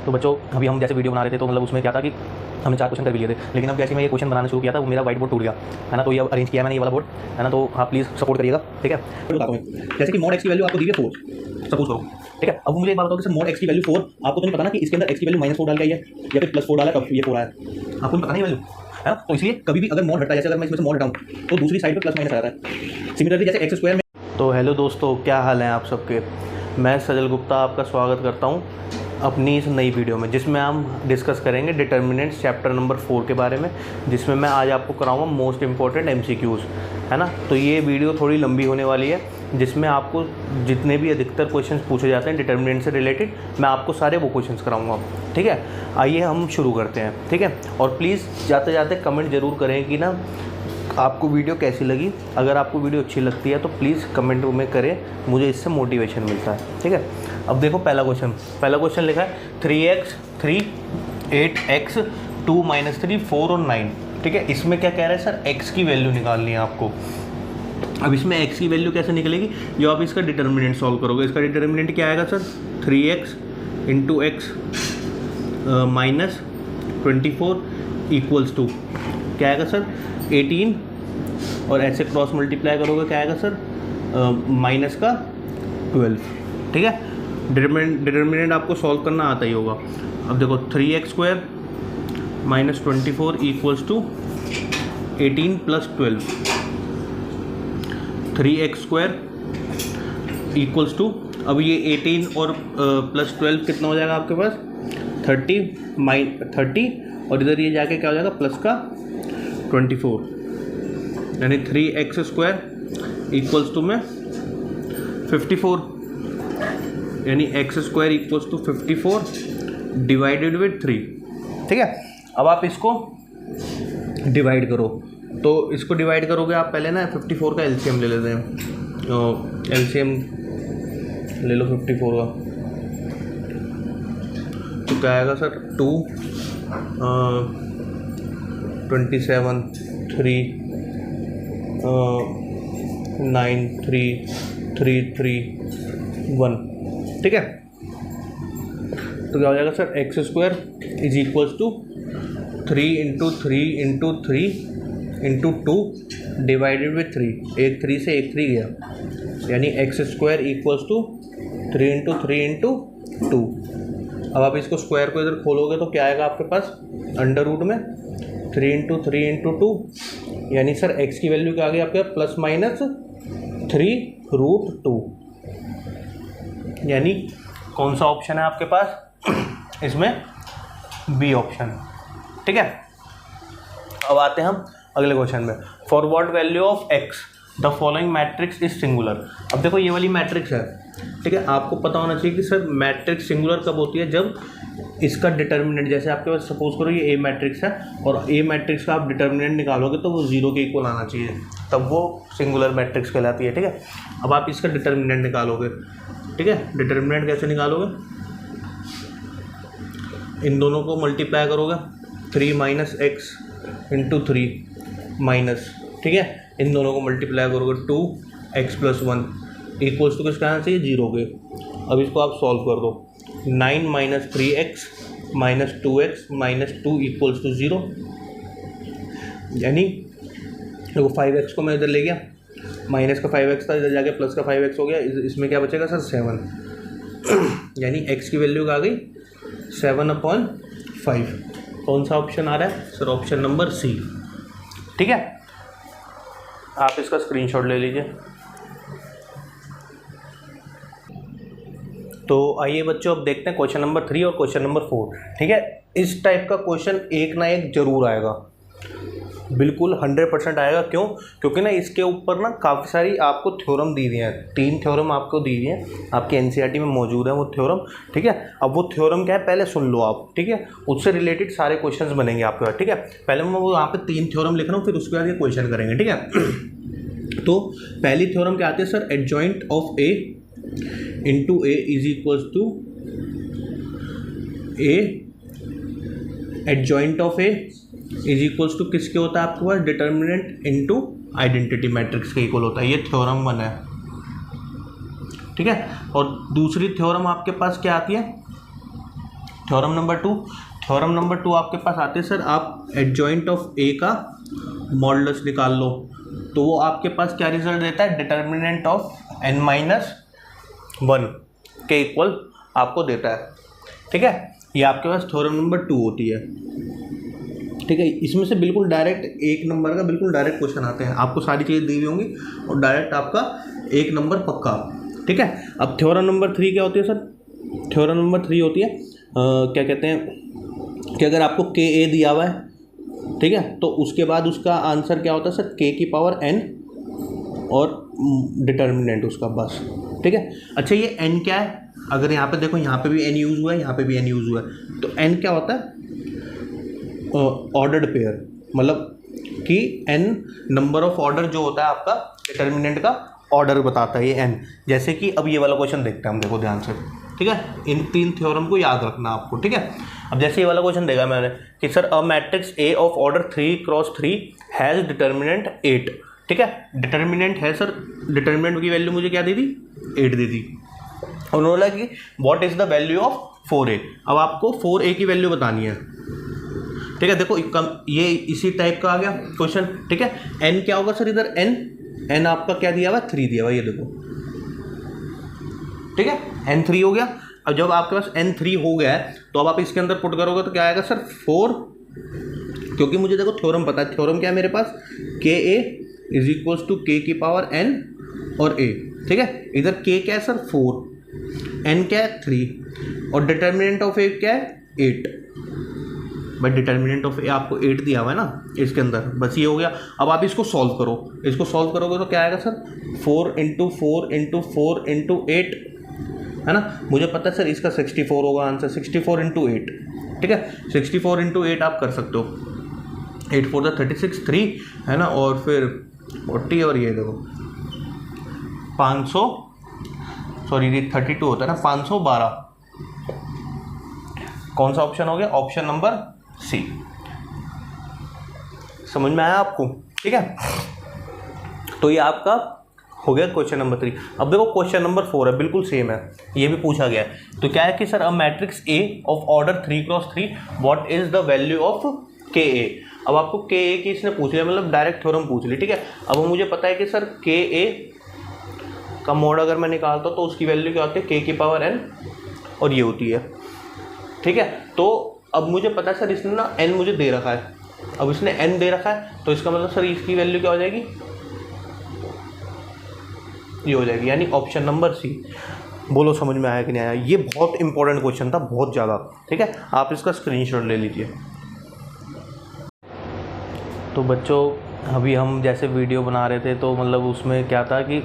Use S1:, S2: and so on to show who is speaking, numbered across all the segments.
S1: तो बच्चों अभी हम जैसे वीडियो बना रहे थे तो मतलब उसमें क्या था कि हमने 4 क्वेश्चन कर भी लिए थे, लेकिन अब जैसे मैं ये क्वेश्चन बनाना शुरू किया था वो मेरा व्हाइट बोर्ड टूट गया है ना। तो ये अब अरेंज किया मैंने ये वाला बोर्ड है ना, तो आप प्लीज़ सपोर्ट करिएगा, ठीक है। बताता हूँ जैसे कि मॉड एक्स की वैल्यू आपको दी है 4, सपोज करो, ठीक है। अब मुझे एक बात बताओ कि सर मॉड एक्स की वैल्यू 4, आपको तो नहीं पता ना कि इसके अंदर एक्स की वैल्यू -4 डाल के आई है या फिर +4 डाला तब ये 4 आया, आपको नहीं पता नहीं वैल्यू है ना। तो इसलिए कभी भी अगर मॉड हटता है, जैसे अगर मैं इसमें से मॉड हटाऊँ तो दूसरी साइड पर प्लस माइनस आ जाता है। सिमिलरली जैसे एक्स स्क्वायर में। तो हेलो दोस्तों, क्या हाल है आप सबके। मैं सजल गुप्ता आपका स्वागत करता हूं अपनी इस नई वीडियो में, जिसमें हम डिस्कस करेंगे डिटर्मिनेंट्स चैप्टर नंबर 4 के बारे में, जिसमें मैं आज आपको कराऊंगा मोस्ट इंपॉर्टेंट MCQs, है ना। तो ये वीडियो थोड़ी लंबी होने वाली है, जिसमें आपको जितने भी अधिकतर क्वेश्चंस पूछे जाते हैं डिटर्मिनेंट से रिलेटेड, मैं आपको सारे वो क्वेश्चंस कराऊंगा, ठीक है। आइए हम शुरू करते हैं, ठीक है। और प्लीज़ जाते जाते कमेंट ज़रूर करें कि ना आपको वीडियो कैसी लगी। अगर आपको वीडियो अच्छी लगती है तो प्लीज़ कमेंट में करें, मुझे इससे मोटिवेशन मिलता है, ठीक है। अब देखो पहला क्वेश्चन लिखा है 3x 3 8x 2 - 3 4 और 9, ठीक है। इसमें क्या कह रहा है सर, x की वैल्यू निकालनी है आपको। अब इसमें x की वैल्यू कैसे निकलेगी, जो आप इसका डिटर्मिनेंट सॉल्व करोगे, इसका डिटर्मिनेंट क्या आएगा सर, 3x × x -24 = क्या आएगा सर 18, और ऐसे क्रॉस मल्टीप्लाई करोगे क्या आएगा सर -12, ठीक है। डिटर्मिनेंट आपको सॉल्व करना आता ही होगा। अब देखो 3x² - 24 = 18 + 12, 3x² = अब ये 18 और +12 कितना हो जाएगा आपके पास 30, और इधर ये जाके क्या हो जाएगा प्लस का 24, यानी 3x² = में 54, यानी x² = 54 डिवाइडेड विद 3, ठीक है। अब आप इसको डिवाइड करो, तो इसको डिवाइड करोगे आप पहले ना 54 का LCM ले लेते हैं। LCM ले लो 54 का, तो क्या आएगा सर 2 27 3 9 3 3 3 1, ठीक है। तो क्या हो जाएगा सर x² = 3 × 3 × 3 × 2 डिवाइडेड विथ 3, एक 3 से एक 3 गया, यानी x² = 3 × 3 × 2। अब आप इसको स्क्वायर को इधर खोलोगे तो क्या आएगा आपके पास अंडर रूट में 3 × 3 × 2, यानी सर x की वैल्यू क्या आ गई आपके +-3√2, यानी कौन सा ऑप्शन है आपके पास इसमें, बी ऑप्शन, ठीक है। अब आते हैं हम अगले क्वेश्चन में। For what value of x the following matrix is singular. अब देखो ये वाली मैट्रिक्स है, ठीक है। आपको पता होना चाहिए कि सर मैट्रिक्स सिंगुलर कब होती है, जब इसका डिटर्मिनेंट, जैसे आपके पास सपोज करो ये ए मैट्रिक्स है और ए मैट्रिक्स का आप डिटर्मिनेंट निकालोगे तो वो 0 के इक्वल आना चाहिए, तब वो सिंगुलर मैट्रिक्स कहलाती है, ठीक है। अब आप इसका डिटर्मिनेंट निकालोगे, ठीक है। डिटर्मिनेंट कैसे निकालोगे, इन दोनों को मल्टीप्लाई करोगे 3 - x × 3 माइनस, ठीक है। इन दोनों को मल्टीप्लाई करोगे 2x + 1 = किसका आना चाहिए 0 के। अब इसको आप सॉल्व कर दो, 9 - 3x - 2x - 2 = 0, यानी देखो 5x को मैं इधर ले गया, माइनस का 5x था, इधर जाके प्लस का 5x हो गया, इसमें क्या बचेगा सर 7, यानी x की वैल्यू आ गई 7/5। कौन सा ऑप्शन आ रहा है सर, ऑप्शन नंबर सी, ठीक है। आप इसका स्क्रीनशॉट ले लीजिए। तो आइए बच्चों अब देखते हैं क्वेश्चन नंबर 3 और क्वेश्चन नंबर 4, ठीक है। इस टाइप का क्वेश्चन एक ना एक जरूर आएगा, बिल्कुल 100% आएगा। क्यों, क्योंकि ना इसके ऊपर ना काफ़ी सारी आपको थ्योरम दी हुई हैं, 3 थ्योरम आपको दी हुई हैं, आपके NCERT में मौजूद है वो थ्योरम, ठीक है। अब वो थ्योरम क्या है पहले सुन लो आप, ठीक है, उससे रिलेटेड सारे क्वेश्चंस बनेंगे आपके पास, ठीक है। पहले मैं वो यहाँ पे 3 थ्योरम लिख रहा हूँ, फिर उसके बाद ये क्वेश्चन करेंगे, ठीक है। तो पहली थ्योरम क्या आती है sir, adjoint of A × A = A, adjoint of A = किसके होता है आपके पास, डिटर्मिनेंट इनटू आइडेंटिटी मैट्रिक्स के इक्वल होता है। ये थ्योरम 1 है, ठीक है। और दूसरी थ्योरम आपके पास क्या आती है, थ्योरम नंबर टू आपके पास आते हैं सर, आप एडजॉइंट ऑफ ए का मॉडुलस निकाल लो, तो वो आपके पास क्या रिजल्ट देता है, डिटर्मिनेंट ऑफ n माइनस 1 के इक्वल आपको देता है। ठीक है, ये आपके पास थ्योरम नंबर 2 होती है। ठीक है, इसमें से बिल्कुल डायरेक्ट एक नंबर का बिल्कुल डायरेक्ट क्वेश्चन आते हैं, आपको सारी चीज़ें दी हुई होंगी और डायरेक्ट आपका एक नंबर पक्का। ठीक है, अब थ्योरम नंबर 3 क्या होती है सर, थ्योरम नंबर 3 होती है क्या कहते हैं कि अगर आपको के ए दिया हुआ है, ठीक है, तो उसके बाद उसका आंसर क्या होता है सर, के की पावर n और डिटर्मिनेंट उसका, बस। ठीक है, अच्छा ये n क्या है, अगर यहाँ पे देखो, यहाँ पे भी n यूज़ हुआ है, यहाँ पे भी n यूज़ हुआ है, तो n क्या होता है, ऑर्डर्ड पेयर, मतलब कि n नंबर ऑफ ऑर्डर जो होता है आपका डिटर्मिनेंट का ऑर्डर बताता है ये n। जैसे कि अब ये वाला क्वेश्चन देखते हैं हम, देखो ध्यान से। ठीक है, इन 3 थ्योरम को याद रखना आपको। ठीक है, अब जैसे ये वाला क्वेश्चन देखा मैंने कि sir a matrix A of order 3x3 has determinant 8। ठीक है, डिटर्मिनेंट है सर, डिटर्मिनेंट की वैल्यू मुझे क्या दे दी, 8 दे दी। उन्होंने बोला कि what is the value of 4a। अब आपको 4a की वैल्यू बतानी है। ठीक है, देखो ये इसी टाइप का आ गया क्वेश्चन। ठीक है, n क्या होगा सर, इधर n आपका क्या दिया हुआ है, 3 दिया हुआ है, ये देखो। ठीक है, n 3 हो गया। अब जब आपके पास n 3 हो गया है तो अब आप इसके अंदर पुट करोगे तो क्या आएगा सर, 4, क्योंकि मुझे देखो थ्योरम पता है, थ्योरम क्या है मेरे पास, के ए इज इक्वल्स टू के की पावर n और a। ठीक है, इधर k क्या है सर, 4, n क्या है 3 और डिटर्मिनेंट ऑफ a क्या है 8। बट डिटर्मिनेंट ऑफ ए आपको 8 दिया हुआ है ना इसके अंदर, बस ये हो गया। अब आप इसको सॉल्व करो, इसको सॉल्व करोगे तो क्या आएगा सर, 4 × 4 × 4 × 8, है ना। मुझे पता है सर इसका 64 होगा आंसर, 64 × 8। ठीक है, 64 × 8 आप कर सकते हो, 8 4 36, 3 है ना, और फिर 40 और ये देखो 500, सॉरी ये 32 होता है ना, 512। कौन सा ऑप्शन हो गया, ऑप्शन नंबर सी। समझ में आया आपको। ठीक है, तो ये आपका हो गया क्वेश्चन नंबर 3। अब देखो क्वेश्चन नंबर 4 है, बिल्कुल सेम है, ये भी पूछा गया है। तो क्या है कि sir a matrix A of order 3x3 what is the value of के ए। अब आपको के ए की इसने पूछ लिया, मतलब डायरेक्ट थ्योरम पूछ ली। ठीक है, अब मुझे पता है कि सर के ए का मोड अगर मैं निकालता हूँ तो उसकी वैल्यू क्या होती है, के की पावर n और ये होती है। ठीक है, तो अब मुझे पता है सर इसने ना n मुझे दे रखा है, अब इसने n दे रखा है तो इसका मतलब सर इसकी वैल्यू क्या हो जाएगी, ये हो जाएगी, यानी ऑप्शन नंबर सी। बोलो समझ में आया कि नहीं आया। ये बहुत इंपॉर्टेंट क्वेश्चन था, बहुत ज़्यादा। ठीक है, आप इसका स्क्रीनशॉट ले लीजिए। तो बच्चों अभी हम जैसे वीडियो बना रहे थे तो मतलब उसमें क्या था कि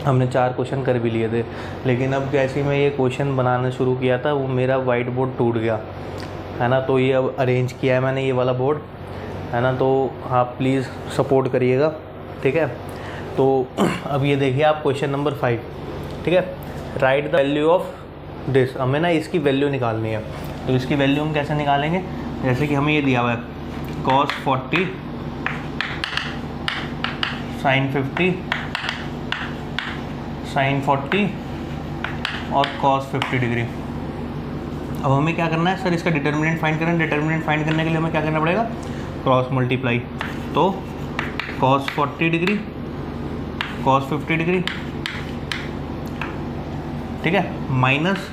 S1: हमने 4 क्वेश्चन कर भी लिए थे, लेकिन अब जैसे मैं ये क्वेश्चन बनाना शुरू किया था वो मेरा वाइट बोर्ड टूट गया, है ना। तो ये अब अरेंज किया है मैंने, ये वाला बोर्ड, है ना। तो आप प्लीज़ सपोर्ट करिएगा। ठीक है, तो अब ये देखिए आप क्वेश्चन नंबर 5। ठीक है, right the value of this. हमें ना इसकी वैल्यू निकालनी है, तो इसकी वैल्यू हम कैसे निकालेंगे, जैसे कि हमें ये दिया हुआ है cos 40 sin 50 sin 40 और cos 50 डिग्री। अब हमें क्या करना है सर, इसका डिटर्मिनेंट फाइंड करना है। डिटर्मिनेंट फाइंड करने के लिए हमें क्या करना पड़ेगा, क्रॉस मल्टीप्लाई। तो cos 40 डिग्री cos 50 डिग्री, ठीक है, minus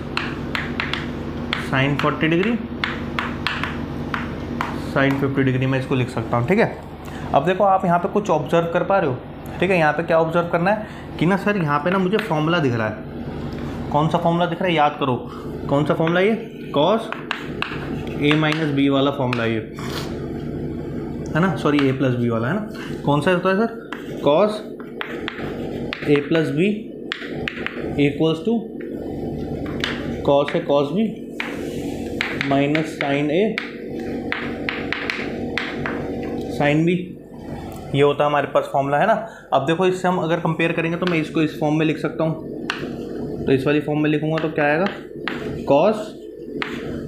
S1: sin 40 degree sin 50 degree, मैं इसको लिख सकता हूँ। ठीक है, अब देखो आप यहाँ पे कुछ ऑब्जर्व कर पा रहे हो। ठीक है, यहाँ पे क्या ऑब्जर्व करना है कि ना सर यहाँ पे ना मुझे फॉर्मूला दिख रहा है। कौन सा फॉर्मूला दिख रहा है, याद करो कौन सा फॉर्मूला, ये cos a माइनस बी वाला फॉर्मूला, ये है ना, सॉरी a प्लस बी वाला, है ना। कौन सा होता है sir, cos a plus b equals to cos है cos b minus sin a sin b, ये होता है हमारे पास फॉर्मूला, है ना। अब देखो इससे हम अगर कंपेयर करेंगे तो मैं इसको इस फॉर्म में लिख सकता हूँ, तो इस वाली फॉर्म में लिखूँगा तो क्या आएगा, cos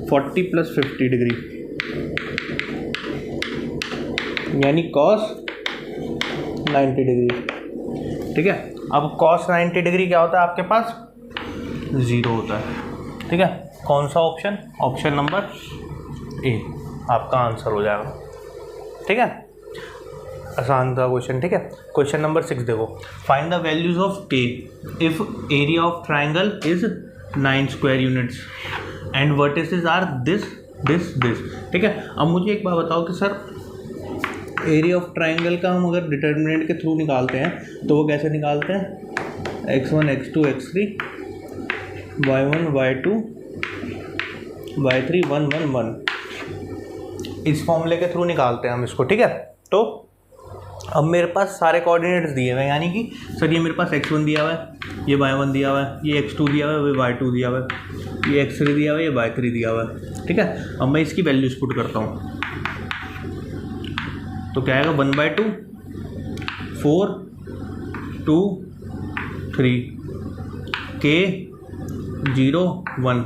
S1: 40 प्लस 50 डिग्री यानी cos 90 डिग्री। ठीक है, अब cos 90 डिग्री क्या होता है आपके पास, 0 होता है। ठीक है, कौन सा ऑप्शन? ऑप्शन नंबर ए आपका आंसर हो जाएगा। ठीक है, आसान था क्वेश्चन। ठीक है, क्वेश्चन नंबर 6 देखो, find the values of k if area of triangle is 9 square units and vertices are this this this. ठीक है, अब मुझे एक बात बताओ कि सर एरिया ऑफ ट्राइंगल का हम अगर डिटर्मिनेंट के थ्रू निकालते हैं तो वो कैसे निकालते हैं? x1 x2 x3 y1 y2 y3 1 1 1, इस फॉर्मूले के थ्रू निकालते हैं हम इसको। ठीक है, तो अब मेरे पास सारे कोऑर्डिनेट्स दिए हुए हैं, यानी कि सर ये मेरे पास x1 दिया हुआ है, ये y1 दिया हुआ है, ये x2 दिया हुआ है, ये y2 दिया हुआ है, ये x3 दिया हुआ है, ये y3 दिया हुआ है। ठीक है, अब मैं इसकी वैल्यूज पुट करता हूँ तो क्या आएगा? 1/2 4 2 3 k 0 1।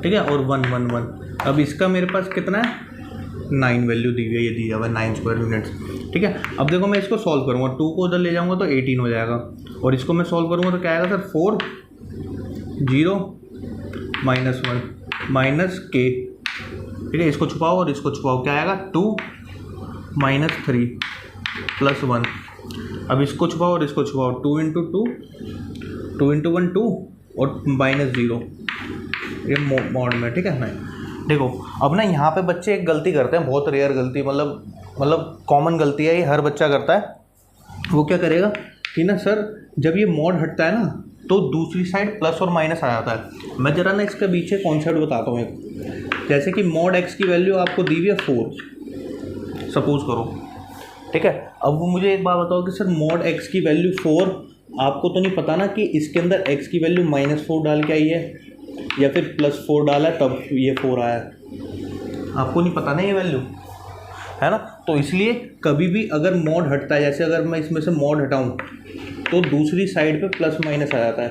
S1: ठीक है, और 1 1 1। अब इसका मेरे पास कितना है? 9 वैल्यू दी हुई है, ये दिया हुआ है 9 स्क्वायर यूनिट्स। ठीक है, अब देखो मैं इसको सॉल्व करूँगा, 2 को उधर ले जाऊँगा तो 18 हो जाएगा, और इसको मैं सॉल्व करूँगा तो क्या आएगा सर? 4 0 -1 -k। ठीक है, इसको छुपाओ और इसको छुपाओ, क्या आएगा? 2 -3 +1। अब इसको छुपाओ और इसको छुपाओ, 2 × 2 2 × 1 2 और -0, ये मॉड में। ठीक है, नहीं देखो, अब ना यहाँ पे बच्चे एक गलती करते हैं, बहुत रेयर गलती, मतलब कॉमन गलती है, ये हर बच्चा करता है। वो क्या करेगा कि ना सर जब ये मॉड हटता है ना तो दूसरी साइड प्लस और माइनस आ जाता है। मैं जरा ना इसके पीछे कॉन्सेप्ट बताता हूँ एक। जैसे कि मॉड x की वैल्यू आपको दी हुई है 4 सपोज करो। ठीक है, अब मुझे एक बात बताओ कि सर मॉड x की वैल्यू 4, आपको तो नहीं पता ना कि इसके अंदर x की वैल्यू -4 डाल के आई है या फिर +4 डाला है तब ये 4 आया है, आपको नहीं पता ना ये वैल्यू, है ना। तो इसलिए कभी भी अगर मॉड हटता है, जैसे अगर मैं इसमें से मॉड हटाऊं तो दूसरी साइड पे प्लस माइनस आ जाता है।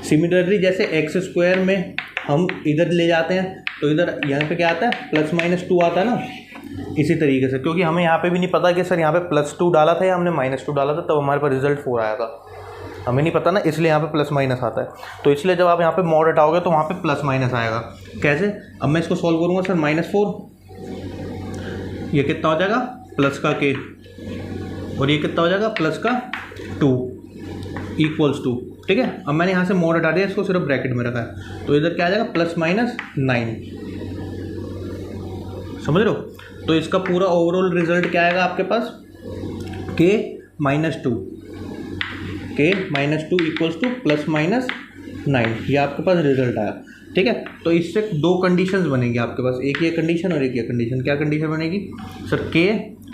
S1: सिमिलरली जैसे x² में हम इधर ले जाते हैं तो इधर यहाँ पे क्या आता है? +-2 आता है ना। इसी तरीके से, क्योंकि हमें यहाँ पे भी नहीं पता कि सर यहाँ पे +2 डाला था या हमने -2 डाला था, तब हमारे पास रिजल्ट 4 आया था, हमें नहीं पता ना, इसलिए यहाँ पे प्लस माइनस आता है। तो इसलिए जब आप यहाँ पे मॉड हटाओगे तो वहाँ पे प्लस माइनस आएगा। कैसे? अब मैं इसको सॉल्व करूँगा सर, -4, ये कितना हो जाएगा? प्लस का k, और ये कितना हो जाएगा? प्लस का 2 = 2। ठीक है, अब मैंने यहाँ से मॉड हटा दिया, इसको सिर्फ ब्रैकेट में रखा है, तो इधर क्या आ जाएगा? +-9। समझ रहे हो? तो इसका पूरा ओवरऑल रिजल्ट क्या आएगा आपके पास? k -2 = +-9, ये आपके पास रिजल्ट आया। ठीक है, तो इससे 2 कंडीशंस बनेंगी आपके पास, एक ये कंडीशन और एक ये कंडीशन। क्या कंडीशन बनेगी सर? k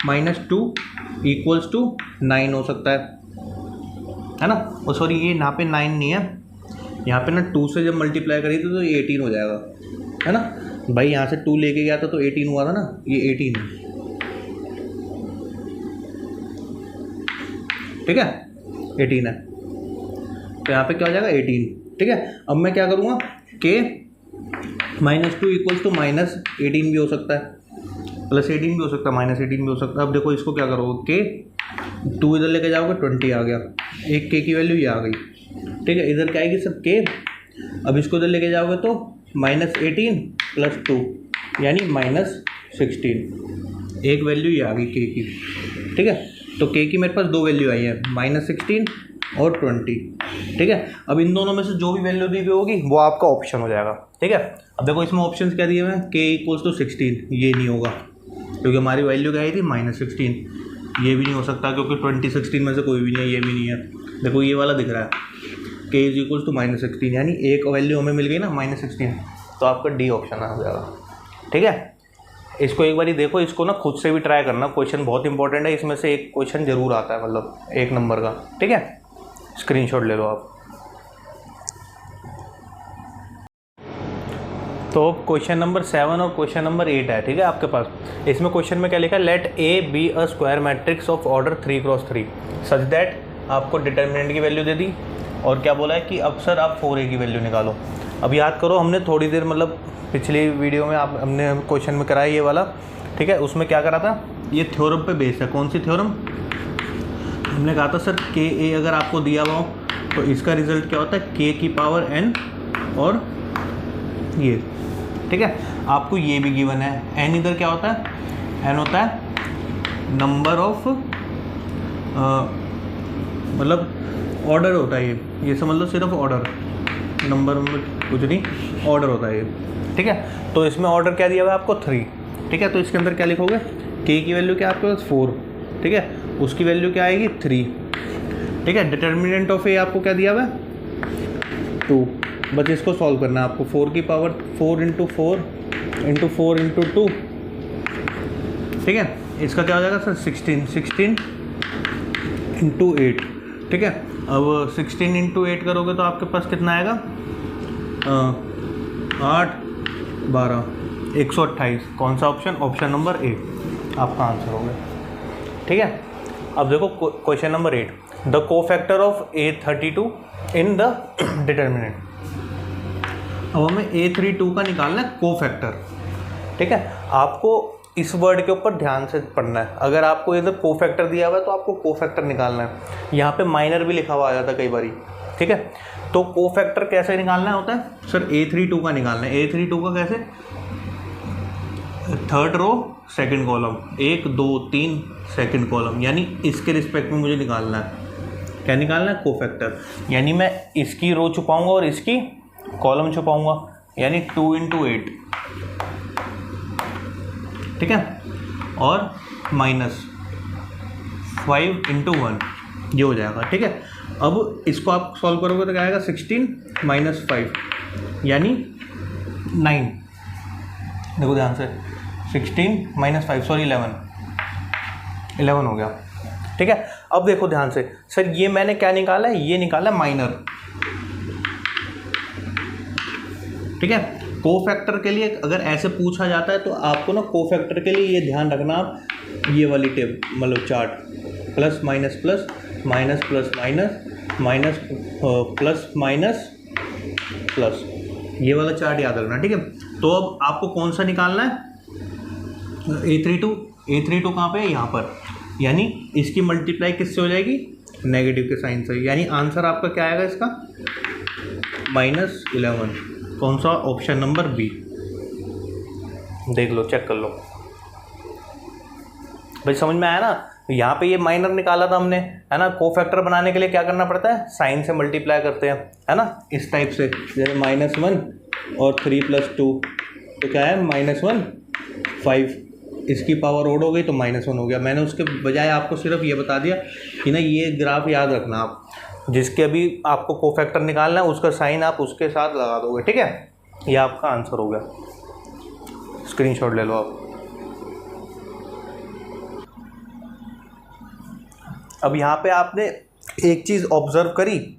S1: -2 = 9 हो सकता है ना। और सॉरी, ये यहाँ पे 9 नहीं है, यहाँ पे ना 2 से जब मल्टीप्लाई करी तो ये 18 हो जाएगा, है ना भाई। यहाँ से 2 लेके गया था तो 18 हुआ था ना, ये 18 है। ठीक है, 18 है, तो यहाँ पे क्या हो जाएगा? 18। ठीक है, अब मैं क्या करूँगा? k -2 = -18 भी हो सकता है, +18 भी हो सकता है, -18 भी हो सकता है। अब देखो इसको क्या करोगे? k 2 इधर लेके जाओगे, 20 आ गया, एक k की वैल्यू ये आ गई। ठीक है, इधर क्या आएगी सर? k। अब इसको इधर लेके जाओगे तो -18 + 2 यानी -16, एक वैल्यू ये आ गई k की। ठीक है, तो k की मेरे पास 2 वैल्यू आई है, -16 और 20। ठीक है, अब इन दोनों में से जो भी वैल्यू दी हुई होगी वो आपका ऑप्शन हो जाएगा। ठीक है, अब देखो इसमें ऑप्शंस क्या दिए हुए हैं? k = 16, ये नहीं होगा क्योंकि हमारी वैल्यू क्या आई थी? -16। ये भी नहीं हो सकता क्योंकि 20 16 में से कोई भी नहीं है, ये भी नहीं है। देखो ये वाला दिख रहा है, k = -16, यानी एक वैल्यू हमें मिल गई ना, -16, तो आपका डी ऑप्शन आ जाएगा। ठीक है, इसको एक बार देखो, इसको ना खुद से भी ट्राई करना, क्वेश्चन बहुत इंपॉर्टेंट है, इसमें से एक क्वेश्चन जरूर आता है, मतलब 1 नंबर का। ठीक है, स्क्रीनशॉट ले लो आप। तो क्वेश्चन नंबर 7 और क्वेश्चन नंबर 8 है। ठीक है, आपके पास इसमें क्वेश्चन में क्या लिखा है? Let A be a square matrix of order 3×3 such that, आपको डिटर्मिनेंट की वैल्यू दे दी, और क्या बोला है कि अब सर आप 4A की वैल्यू निकालो। अब याद करो, हमने थोड़ी देर मतलब पिछली वीडियो में हमने क्वेश्चन में कराया ये वाला। ठीक है, उसमें क्या करा था? ये थ्योरम पे बेस है। कौन सी थ्योरम? हमने कहा था सर KA अगर आपको दिया हुआ हो तो इसका रिजल्ट क्या होता है? k⁴n और ये, ठीक है। आपको ये भी गिवन है। एन इधर क्या होता है, एन होता है नंबर ऑफ मतलब ऑर्डर होता है ये समझ लो सिर्फ ऑर्डर, नंबर में कुछ नहीं, ऑर्डर होता है ये, ठीक है। तो इसमें ऑर्डर क्या दिया हुआ है आपको 3, ठीक है। तो इसके अंदर क्या लिखोगे, के की वैल्यू क्या आपके पास 4, ठीक है, उसकी वैल्यू क्या आएगी 3, ठीक है। डिटर्मिनेंट ऑफ ए आपको क्या दिया हुआ है 2, बस इसको सॉल्व करना है आपको। 4 की पावर 4 इंटू 4 इंटू 4 इंटू 2, ठीक है। इसका क्या हो जाएगा सर 16 इंटू 8, ठीक है। अब 16 इंटू 8 करोगे तो आपके पास कितना आएगा 8 12 128। कौन सा ऑप्शन, ऑप्शन नंबर ए आपका आंसर हो गया, ठीक है। अब देखो question number 8, the cofactor of A32 in the determinant. अब हमें A32 का निकालना है कोफैक्टर, ठीक है। आपको इस वर्ड के ऊपर ध्यान से पढ़ना है। अगर आपको इधर कोफैक्टर दिया हुआ है तो आपको कोफैक्टर निकालना है। यहाँ पे माइनर भी लिखा हुआ आ जाता है कई बारी, ठीक है। तो कोफैक्टर कैसे निकालना होता है सर, A32 का निकालना है। A32 का कैसे, third row second column, 1 2 3 second column, यानी इसके रिस्पेक्ट में मुझे निकालना है। क्या निकालना है, कोफैक्टर। यानी मैं इसकी रो छुपाऊंगा और इसकी कॉलम छुपाऊंगा, यानी 2 इंटू 8, ठीक है, और माइनस 5 इंटू 1, ये हो जाएगा, ठीक है। अब इसको आप सॉल्व करोगे तो क्या आएगा 16 माइनस 5 यानी 9। देखो ध्यान से, 16 माइनस 5 सॉरी 11 हो गया, ठीक है। अब देखो ध्यान से, सर ये मैंने क्या निकाला है, ये निकाला माइनर, ठीक है। कोफैक्टर के लिए अगर ऐसे पूछा जाता है तो आपको ना कोफैक्टर के लिए ये ध्यान रखना, आप ये वाली टेप मतलब chart, plus minus plus minus plus minus minus plus minus plus, ये वाला चार्ट याद रखना, ठीक है। तो अब आपको कौन सा निकालना है, A32 कहाँ पे है, यहाँ पर, यानी इसकी मल्टीप्लाई किससे हो जाएगी, नेगेटिव के साइन से, यानी आंसर आपका क्या आएगा इसका -11। कौन सा, ऑप्शन नंबर बी। देख लो, चेक कर लो भाई, समझ में आया ना। यहाँ पे ये माइनर निकाला था हमने, है ना। कोफैक्टर बनाने के लिए क्या करना पड़ता है, साइन से मल्टीप्लाई करते हैं, है ना, इस टाइप से, जैसे -1 और 3 + 2 तो क्या है -1 5, इसकी पावर ओड हो गई तो -1 हो गया। मैंने उसके बजाय आपको सिर्फ ये बता दिया कि ना ये ग्राफ याद रखना आप, जिसके अभी आपको कोफैक्टर निकालना है उसका साइन आप उसके साथ लगा दोगे, ठीक है। ये आपका आंसर हो गया, स्क्रीनशॉट ले लो आप। अब यहाँ पे आपने एक चीज़ ऑब्जर्व करी,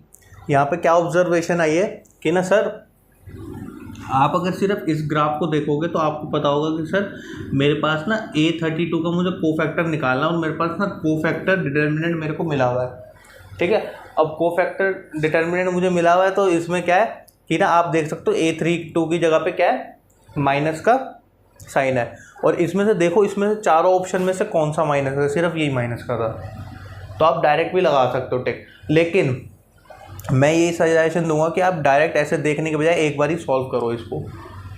S1: यहाँ पे क्या ऑब्जर्वेशन आई है कि ना सर, आप अगर सिर्फ इस ग्राफ को देखोगे तो आपको पता होगा कि सर मेरे पास ना A32 का मुझे कोफैक्टर निकालना और मेरे पास ना कोफैक्टर डिटर्मिनेंट मेरे को मिला हुआ है, ठीक है। अब कोफैक्टर डिटर्मिनेंट मुझे मिला हुआ है तो इसमें क्या है कि ना आप देख सकते हो A32 की जगह पे क्या है, माइनस का साइन है। और इसमें से देखो, इसमें से चारों ऑप्शन में से कौन सा माइनस है, सिर्फ यही माइनस का था। तो आप डायरेक्ट भी लगा सकते हो टिक, लेकिन मैं यही सजेशन दूंगा कि आप डायरेक्ट ऐसे देखने के बजाय एक बार ही सॉल्व करो इसको,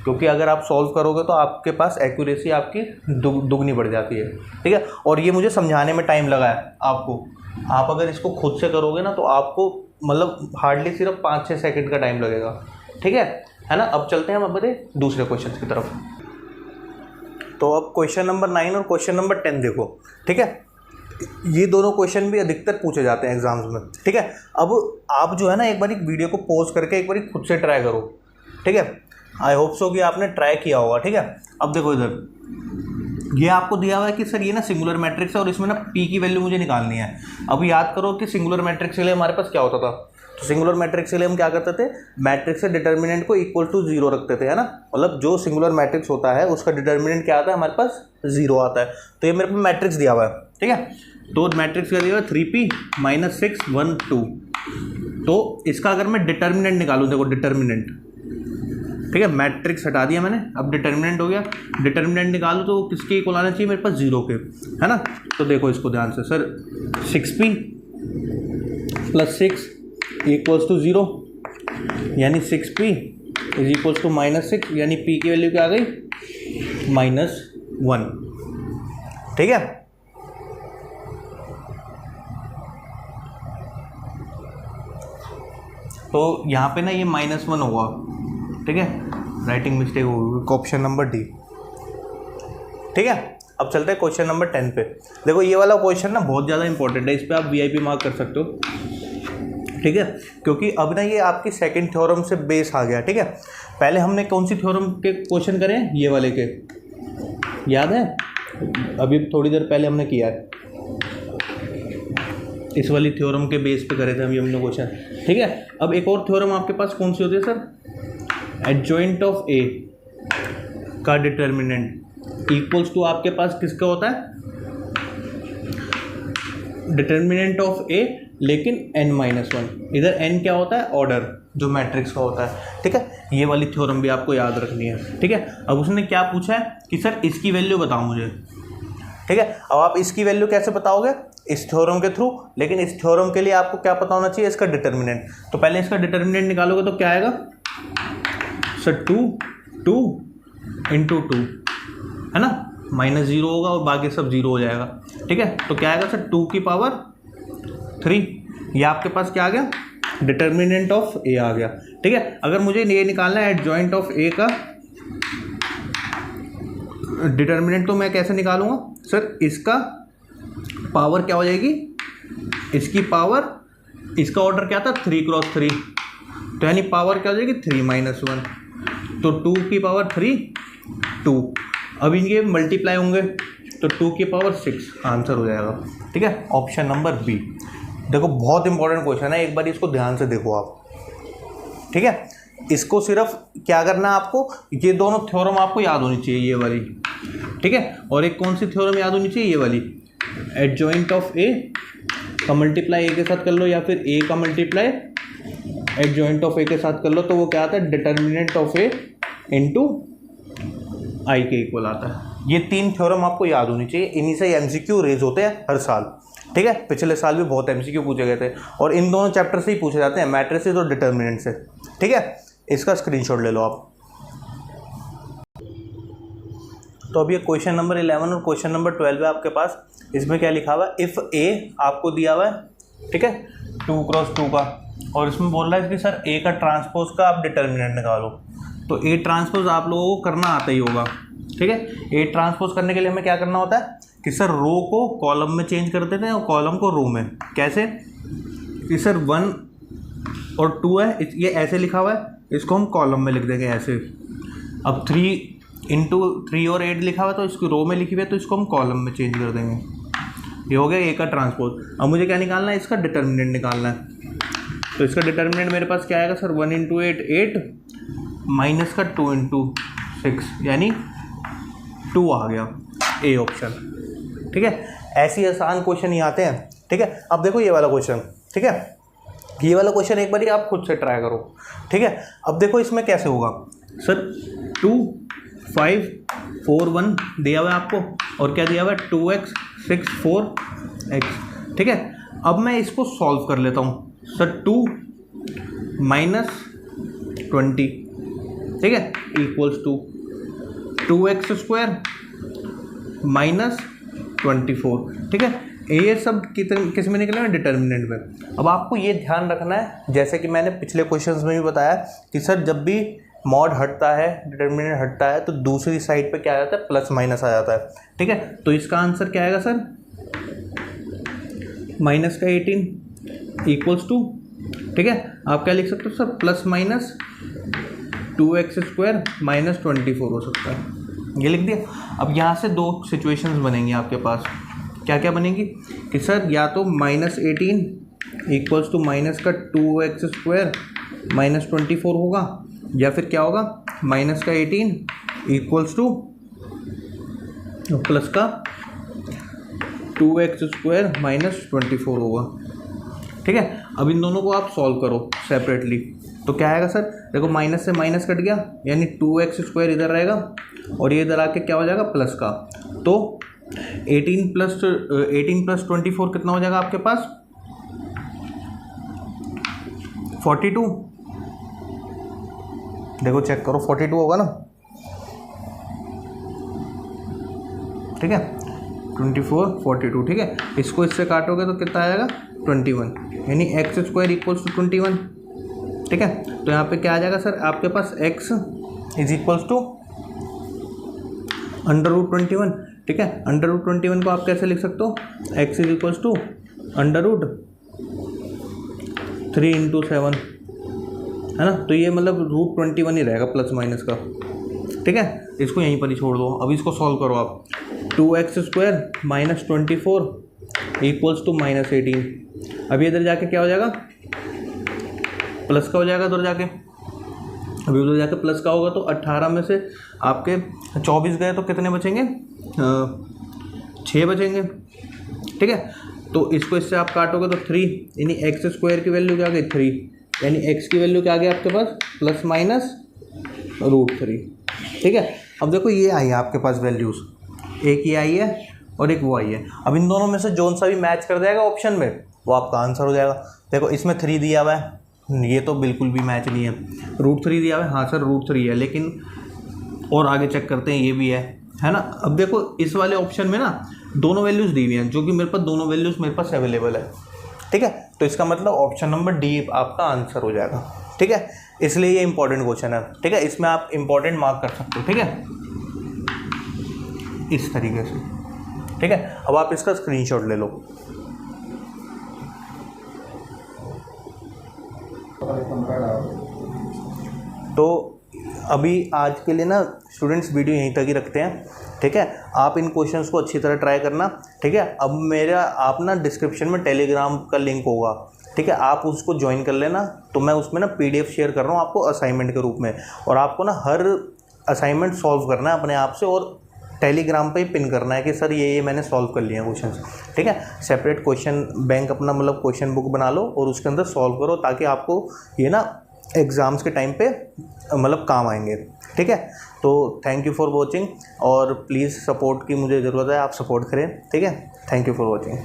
S1: क्योंकि अगर आप सॉल्व करोगे तो आपके पास एक्यूरेसी आपकी दुगनी बढ़ जाती है, ठीक है। और ये मुझे समझाने में टाइम लगा है आपको, आप अगर इसको खुद से करोगे ना तो आपको मतलब हार्डली सिर्फ 5-6 सेकंड का टाइम लगेगा, ठीक है ना। अब चलते हैं हम अपने दूसरे क्वेश्चन की तरफ। तो अब क्वेश्चन नंबर 9 और क्वेश्चन नंबर 10 देखो, ठीक है। ये दोनों क्वेश्चन भी अधिकतर पूछे जाते हैं एग्जाम्स में, ठीक है। अब आप जो है ना एक बार वीडियो को पॉज करके एक बार खुद से ट्राई करो, ठीक है। आई होप सो कि आपने ट्राई किया होगा, ठीक है। अब देखो इधर ये आपको दिया हुआ है कि सर ये ना सिंगुलर मैट्रिक्स है और इसमें ना पी की वैल्यू मुझे निकालनी है। अब याद करो कि सिंगुलर मैट्रिक्स के लिए हमारे पास क्या होता था, तो सिंगुलर मैट्रिक्स के लिए हम क्या करते थे, मैट्रिक्स से डिटर्मिनेंट को इक्वल टू 0 रखते थे, है ना। मतलब जो सिंगुलर मैट्रिक्स होता है उसका डिटर्मिनेंट क्या आता है, हमारे पास 0 आता है। तो ये मेरे पास मैट्रिक्स दिया हुआ है, ठीक है। तो मैट्रिक्स क्या दिया हुआ है 3p - 6 1 2। तो इसका अगर मैं डिटर्मिनेंट निकालूँ, देखो डिटर्मिनेंट, ठीक है, मैट्रिक्स हटा दिया मैंने, अब डिटर्मिनेंट हो गया। डिटर्मिनेंट निकालूँ तो किसके इक्वल आना चाहिए मेरे पास, 0 के, है ना। तो देखो इसको ध्यान से, सर 6p + 6 = 0, यानी 6p इज इक्वल्स टू -6, यानी पी की वैल्यू क्या आ गई, -1। ठीक है, तो यहाँ पे ना ये -1 होगा। ठीक है, राइटिंग मिस्टेक होगी, ऑप्शन नंबर डी। ठीक है, अब चलते हैं क्वेश्चन नंबर 10 पे। देखो ये वाला क्वेश्चन ना बहुत ज़्यादा इंपॉर्टेंट है, इस पर आप वीआईपी मार्क कर सकते हो। ठीक है, क्योंकि अब ना ये आपकी सेकंड थ्योरम से बेस आ गया। ठीक है, पहले हमने कौन सी थ्योरम के क्वेश्चन करे हैं, ये वाले के, याद है, अभी थोड़ी देर पहले हमने किया है, इस वाली थ्योरम के बेस पे करे थे अभी हमने क्वेश्चन। ठीक है, अब एक और थ्योरम आपके पास कौन सी होती है सर, एडजॉइंट ऑफ ए का डिटर्मिनेंट इक्वल्स टू आपके पास किसका होता है, डिटर्मिनेंट ऑफ ए, लेकिन n-1। इधर n क्या होता है, ऑर्डर जो मैट्रिक्स का होता है। ठीक है, ये वाली थ्योरम भी आपको याद रखनी है। ठीक है, अब उसने क्या पूछा है कि सर इसकी वैल्यू बताओ मुझे। ठीक है, अब आप इसकी वैल्यू कैसे बताओगे, इस थ्योरम के थ्रू, लेकिन इस थ्योरम के लिए आपको क्या पता होना चाहिए, इसका डिटर्मिनेंट। तो पहले इसका डिटर्मिनेंट निकालोगे तो क्या आएगा सर, 2 × 2 है ना, -0 होगा और बाकी सब 0 हो जाएगा। ठीक है, तो क्या आएगा सर, 2 की पावर 3, ये आपके पास क्या आ गया, डिटर्मिनेंट ऑफ ए आ गया। ठीक है, अगर मुझे ये निकालना है एडजॉइंट ऑफ ए का डिटर्मिनेंट, तो मैं कैसे निकालूंगा सर, इसका पावर क्या हो जाएगी, इसकी पावर, इसका ऑर्डर क्या था 3 × 3, तो यानी पावर क्या हो जाएगी 3 - 1, तो 2 की पावर 3 2। अब इनके मल्टीप्लाई होंगे तो 2 की पावर 6 आंसर हो जाएगा। ठीक है, ऑप्शन नंबर बी। देखो बहुत इंपॉर्टेंट क्वेश्चन है, एक बार इसको ध्यान से देखो आप। ठीक है, इसको सिर्फ क्या करना है आपको, ये दोनों थ्योरम आपको याद होनी चाहिए, ये वाली। ठीक है, और एक कौन सी थ्योरम याद होनी चाहिए, ये वाली, एडजॉइंट ऑफ ए का मल्टीप्लाई ए के साथ कर लो, या फिर ए का मल्टीप्लाई एडजॉइंट ऑफ ए के साथ कर लो, तो वो क्या आता है, डिटर्मिनेंट ऑफ ए इंटू आई के इक्वल आता है। ये 3 थ्योरम आपको याद होनी चाहिए, इन्हीं से एमसीक्यू रेज होते हैं हर साल। ठीक है, पिछले साल भी बहुत एमसीक्यू पूछे गए थे, और इन दोनों चैप्टर से ही पूछे जाते हैं, मैट्रिसेस और डिटर्मिनेंट से। ठीक है, इसका स्क्रीनशॉट ले लो आप। तो अभी क्वेश्चन नंबर 11 और क्वेश्चन नंबर 12 है आपके पास। इसमें क्या लिखा हुआ है, इफ़ ए आपको दिया हुआ है, ठीक है, 2 × 2 का, और इसमें बोल रहा है कि सर ए का ट्रांसपोज का आप डिटर्मिनेंट निकालो। तो ए ट्रांसपोज आप लोगों को करना आता ही होगा। ठीक है, ए ट्रांसपोज करने के लिए हमें क्या करना होता है कि सर रो को कॉलम में चेंज कर देते हैं और कॉलम को रो में। कैसे कि सर 1 और 2 है, ये ऐसे लिखा हुआ है, इसको हम कॉलम में लिख देंगे ऐसे। अब 3 × 3 और 8 लिखा हुआ है, तो इसको रो में लिखी हुई है, तो इसको हम कॉलम में चेंज कर देंगे। ये हो गया ए का ट्रांसपोज। अब मुझे क्या निकालना है, इसका डिटर्मिनेंट निकालना है। तो इसका डिटर्मिनेंट मेरे पास क्या आएगा सर, 1 × 8 8 माइनस का 2 × 6 यानी 2 आ गया, ए ऑप्शन। ठीक है, ऐसी आसान क्वेश्चन ही आते हैं। ठीक है, अब देखो ये वाला क्वेश्चन। ठीक है, ये वाला क्वेश्चन एक बार आप खुद से ट्राई करो। ठीक है, अब देखो इसमें कैसे होगा सर, 2 5 4 1 दिया हुआ है आपको, और क्या दिया हुआ है 2x 6 4 x। ठीक है, अब मैं इसको सॉल्व कर लेता हूँ सर, 2 - 20, ठीक है, इक्वल्स टू 2x² - 24। ठीक है, ये सब किस में निकले हैं, डिटर्मिनेंट में। अब आपको ये ध्यान रखना है, जैसे कि मैंने पिछले क्वेश्चंस में भी बताया कि सर जब भी मॉड हटता है, डिटर्मिनेंट हटता है, तो दूसरी साइड पे क्या आ जाता है, प्लस माइनस आ जाता है। ठीक है, तो इसका आंसर क्या आएगा सर, -18 इक्वल्स टू, ठीक है, आप क्या लिख सकते हो सर, ± 2x² - 24 हो सकता है, ये लिख दिया। अब यहाँ से 2 सिचुएशंस बनेंगी आपके पास। क्या क्या बनेगी कि सर या तो -18 इक्वल्स टू -2x² - 24 होगा, या फिर क्या होगा, -18 इक्वल्स टू +2x² - 24 होगा। ठीक है, अब इन दोनों को आप सॉल्व करो सेपरेटली, तो क्या आएगा सर, देखो माइनस से माइनस कट गया, यानी 2x² इधर रहेगा, और ये इधर आके क्या हो जाएगा, प्लस का। तो 18 + 24 कितना हो जाएगा आपके पास, 42। देखो चेक करो 42 होगा ना, ठीक है 24 42, ठीक है। इसको इससे काटोगे तो कितना आएगा 21, यानी एक्स स्क्वायर इक्वल्स टू 21, ठीक है। तो यहाँ पे क्या आ जाएगा सर आपके पास x इज इक्वल्स टू √21, ठीक है। √21 को आप कैसे लिख सकते हो, x इज इक्वल्स टू √3 × 7, है ना। तो ये मतलब √21 ही रहेगा प्लस माइनस का, ठीक है। इसको यहीं पर ही छोड़ दो। अब इसको सॉल्व करो आप, 2x² - 24 इक्वल्स टू -18। अभी इधर जाके क्या हो जाएगा, प्लस का हो जाएगा उधर जाके। अभी उधर जाके प्लस का होगा तो 18 में से आपके 24 गए तो कितने बचेंगे, 6 बचेंगे, ठीक है। तो इसको इससे आप काटोगे तो 3, यानी x² की वैल्यू क्या आ गई 3, यानी x की वैल्यू क्या आ गई आपके पास ±√3, ठीक है। अब देखो ये आई है आपके पास वैल्यूज़, एक ये आई है और एक वो आई है। अब इन दोनों में से जोन सा भी मैच कर जाएगा ऑप्शन में वो आपका आंसर हो जाएगा। देखो इसमें 3 दिया हुआ है, ये तो बिल्कुल भी मैच नहीं है। √3 दिया हुआ है, हाँ सर √3 है, लेकिन और आगे चेक करते हैं ये भी है ना। अब देखो इस वाले ऑप्शन में ना दोनों वैल्यूज़ दी हुई हैं, जो कि मेरे पास दोनों वैल्यूज़ मेरे पास अवेलेबल है, ठीक है। तो इसका मतलब ऑप्शन नंबर डी आपका आंसर हो जाएगा, ठीक है। इसलिए ये इंपॉर्टेंट क्वेश्चन है, ठीक है। इसमें आप इंपॉर्टेंट मार्क कर सकते हो, ठीक है, इस तरीके से, ठीक है। अब आप इसका स्क्रीनशॉट ले लो। तो अभी आज के लिए ना स्टूडेंट्स वीडियो यहीं तक ही रखते हैं, ठीक है। आप इन क्वेश्चंस को अच्छी तरह ट्राई करना, ठीक है। अब मेरा आप ना डिस्क्रिप्शन में टेलीग्राम का लिंक होगा, ठीक है, आप उसको ज्वाइन कर लेना। तो मैं उसमें ना PDF शेयर कर रहा हूँ आपको असाइनमेंट के रूप में, और आपको ना हर असाइनमेंट सॉल्व करना है अपने आप से, और टेलीग्राम पे ही पिन करना है कि सर ये मैंने सॉल्व कर लिया क्वेश्चन, ठीक है। सेपरेट क्वेश्चन बैंक अपना मतलब क्वेश्चन बुक बना लो और उसके अंदर सॉल्व करो, ताकि आपको ये ना एग्ज़ाम्स के टाइम पे मतलब काम आएंगे, ठीक है। तो थैंक यू फॉर वॉचिंग, और प्लीज़ सपोर्ट की मुझे ज़रूरत है, आप सपोर्ट करें, ठीक है। Thank you for watching.